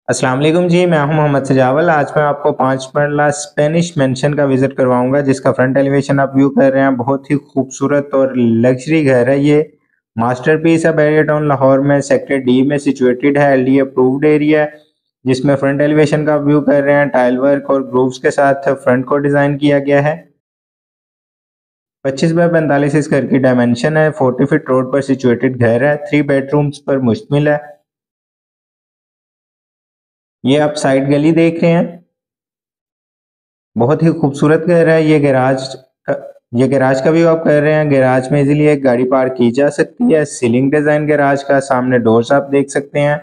अस्सलाम वालेकुम जी, मैं हूं मोहम्मद सजावल। आज मैं आपको 5 मरला स्पेनिश मेंशन का विज़िट करवाऊंगा, जिसका फ्रंट एलिवेशन आप व्यू कर रहे हैं। बहुत ही खूबसूरत और लग्जरी घर है ये। मास्टरपीस है। बैरियर टाउन लाहौर में सेक्टर डी में सिचुएटेड है। एलडी अप्रूव्ड एरिया है, जिसमें फ्रंट एलिवेशन का व्यू कर रहे हैं। टाइल वर्क और ग्रूव्स के साथ फ्रंट को डिज़ाइन किया गया है। 25 बाय 45 इस घर की डायमेंशन है। 40 फीट रोड पर सिचुएटेड घर है। 3 बेडरूम्स पर मुश्तमिल है। ये आप साइड गली देख रहे हैं। बहुत ही खूबसूरत घर है। ये गैराज का व्यू आप कर रहे हैं। गैराज में इजीली एक गाड़ी पार्क की जा सकती है। सीलिंग डिजाइन गैराज का, सामने डोर्स आप देख सकते हैं।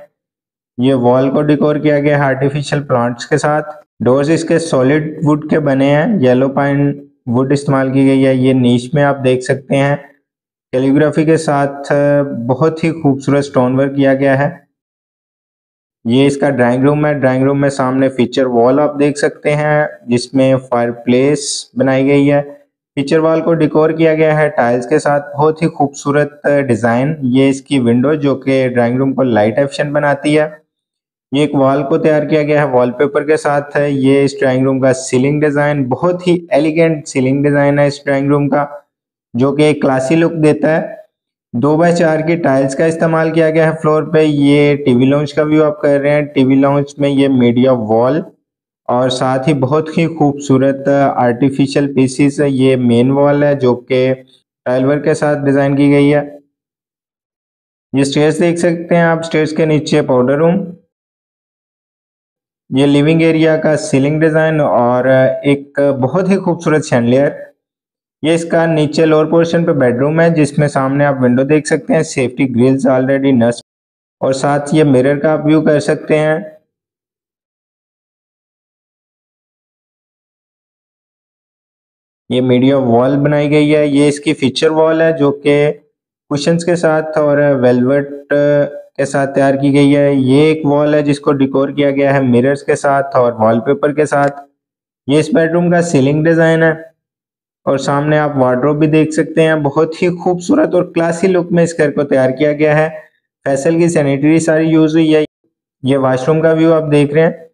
ये वॉल को डिकोर किया गया है आर्टिफिशियल प्लांट्स के साथ। डोर्स इसके सॉलिड वुड के बने हैं। येलो पाइन वुड इस्तेमाल की गई है। ये नीच में आप देख सकते हैं कैलीग्राफी के साथ बहुत ही खूबसूरत स्टोन वर्क किया गया है। ये इसका ड्राइंग रूम है। ड्राइंग रूम में सामने फीचर वॉल आप देख सकते हैं, जिसमें फायरप्लेस बनाई गई है। फीचर वॉल को डिकोर किया गया है टाइल्स के साथ। बहुत ही खूबसूरत डिजाइन। ये इसकी विंडो जो कि ड्राइंग रूम को लाइट एफिशिएंट बनाती है। ये एक वॉल को तैयार किया गया है वॉलपेपर के साथ है। ये इस ड्राइंग रूम का सीलिंग डिजाइन, बहुत ही एलिगेंट सीलिंग डिजाइन है इस ड्राइंग रूम का, जो कि एक क्लासी लुक देता है। 2x4 की टाइल्स का इस्तेमाल किया गया है फ्लोर पे। ये टीवी लाउंज का व्यू आप कर रहे हैं। टीवी लाउंज में ये मीडिया वॉल और साथ ही बहुत ही खूबसूरत आर्टिफिशियल पीसीस है। ये मेन वॉल है जो कि टाइल वर्क के साथ डिजाइन की गई है। ये स्टेयर्स देख सकते हैं आप। स्टेयर्स के नीचे पाउडर रूम। ये लिविंग एरिया का सीलिंग डिजाइन और एक बहुत ही खूबसूरत शैंडलियर। ये इसका नीचे लोअर पोर्शन पे बेडरूम है, जिसमें सामने आप विंडो देख सकते हैं। सेफ्टी ग्रिल्स ऑलरेडी नस्ब और साथ ये मिरर का आप व्यू कर सकते हैं। ये मीडिया वॉल बनाई गई है। ये इसकी फीचर वॉल है जो कि कुशंस के साथ और वेलवेट के साथ तैयार की गई है। ये एक वॉल है जिसको डिकोर किया गया है मिरर्स के साथ और वॉलपेपर के साथ। ये इस बेडरूम का सीलिंग डिजाइन है और सामने आप वार्डरोब भी देख सकते हैं। बहुत ही खूबसूरत और क्लासी लुक में इस घर को तैयार किया गया है। फैसल की सैनिटरी सारी यूज हुई है। ये वॉशरूम का व्यू आप देख रहे हैं।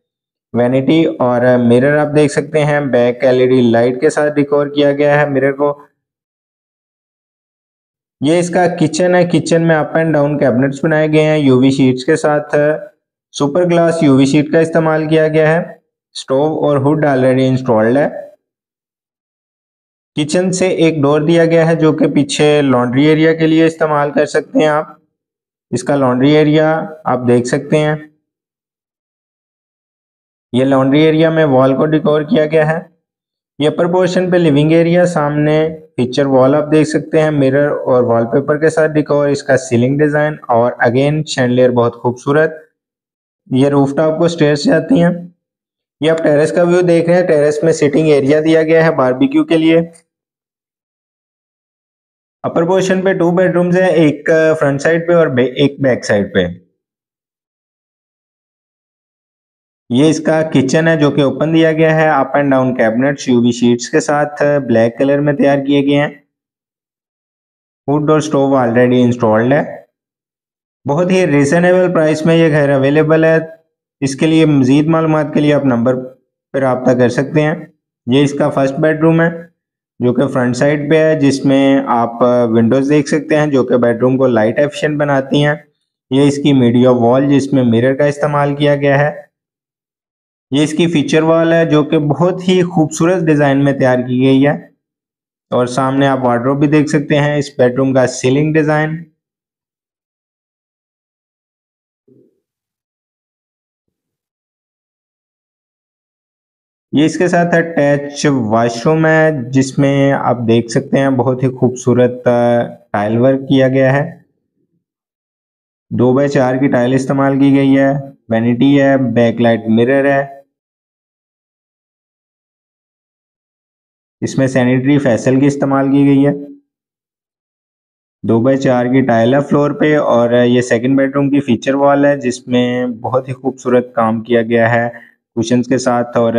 वैनिटी और मिरर आप देख सकते हैं। बैक एलईडी लाइट के साथ डिकोर किया गया है मिरर को। ये इसका किचन है। किचन में अप एंड डाउन कैबिनेट्स बनाए गए हैं यूवी शीट्स के साथ। सुपर ग्लास यूवी शीट का इस्तेमाल किया गया है। स्टोव और हुड ऑलरेडी इंस्टॉल्ड है। किचन से एक डोर दिया गया है जो कि पीछे लॉन्ड्री एरिया के लिए इस्तेमाल कर सकते हैं आप। इसका लॉन्ड्री एरिया आप देख सकते हैं। ये लॉन्ड्री एरिया में वॉल को डिकोर किया गया है। ये अपर पोर्शन पे लिविंग एरिया, सामने फीचर वॉल आप देख सकते हैं मिरर और वॉलपेपर के साथ डिकोर। इसका सीलिंग डिजाइन और अगेन शैंडलियर बहुत खूबसूरत। ये रूफटॉप को स्टेयर्स जाती हैं। ये आप टेरेस का व्यू देख रहे हैं। टेरेस में सिटिंग एरिया दिया गया है बारबेक्यू के लिए। अपर पोर्शन पे 2 बेडरूम्स है, एक फ्रंट साइड पे और एक बैक साइड पे। ये इसका किचन है जो कि ओपन दिया गया है। Up and down cabinets UV sheets के साथ ब्लैक कलर में तैयार किए गए हैं। हुड और स्टोव ऑलरेडी इंस्टॉल्ड है। बहुत ही रिजनेबल प्राइस में ये घर अवेलेबल है। इसके लिए मजीद मालूमात के लिए आप नंबर पर रब्ता कर सकते हैं। ये इसका फर्स्ट बेडरूम है जो कि फ्रंट साइड पे है, जिसमें आप विंडोज देख सकते हैं जो कि बेडरूम को लाइट एफिशिएंट बनाती हैं। ये इसकी मीडिया वॉल जिसमें मिरर का इस्तेमाल किया गया है। ये इसकी फीचर वॉल है जो कि बहुत ही खूबसूरत डिजाइन में तैयार की गई है और सामने आप वार्डरोब भी देख सकते हैं। इस बेडरूम का सीलिंग डिजाइन। ये इसके साथ अटैच वॉशरूम है, जिसमें आप देख सकते हैं बहुत ही खूबसूरत टाइल वर्क किया गया है। 2x4 की टाइल इस्तेमाल की गई है। वैनिटी है, बैकलाइट मिरर है। इसमें सैनिटरी फैसल की इस्तेमाल की गई है। 2x4 की टाइल है फ्लोर पे और ये सेकंड बेडरूम की फीचर वॉल है, जिसमें बहुत ही खूबसूरत काम किया गया है कुशंस के साथ। और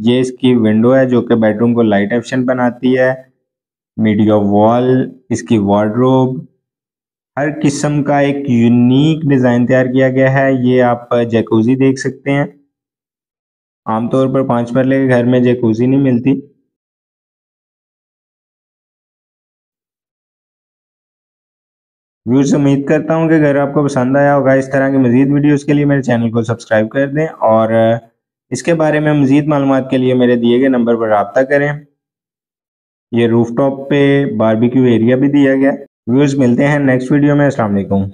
ये इसकी विंडो है जो कि बेडरूम को लाइट एफिशिएंट बनाती है। मीडिया वॉल, इसकी वार्डरोब, हर किस्म का एक यूनिक डिज़ाइन तैयार किया गया है। ये आप जैकूजी देख सकते हैं। आमतौर पर 5 मरले के घर में जैकूजी नहीं मिलती। व्यूअर्स, उम्मीद करता हूँ कि अगर आपको पसंद आया होगा। इस तरह की मज़ीद वीडियोज़ के लिए मेरे चैनल को सब्सक्राइब कर दें और इसके बारे में मज़ीद मालूमात के लिए मेरे दिए गए नंबर पर रब्ता करें। ये रूफटॉप पे बारबेक्यू एरिया भी दिया गया। व्यूअर्स, मिलते हैं नेक्स्ट वीडियो में। अस्सलाम वालेकुम।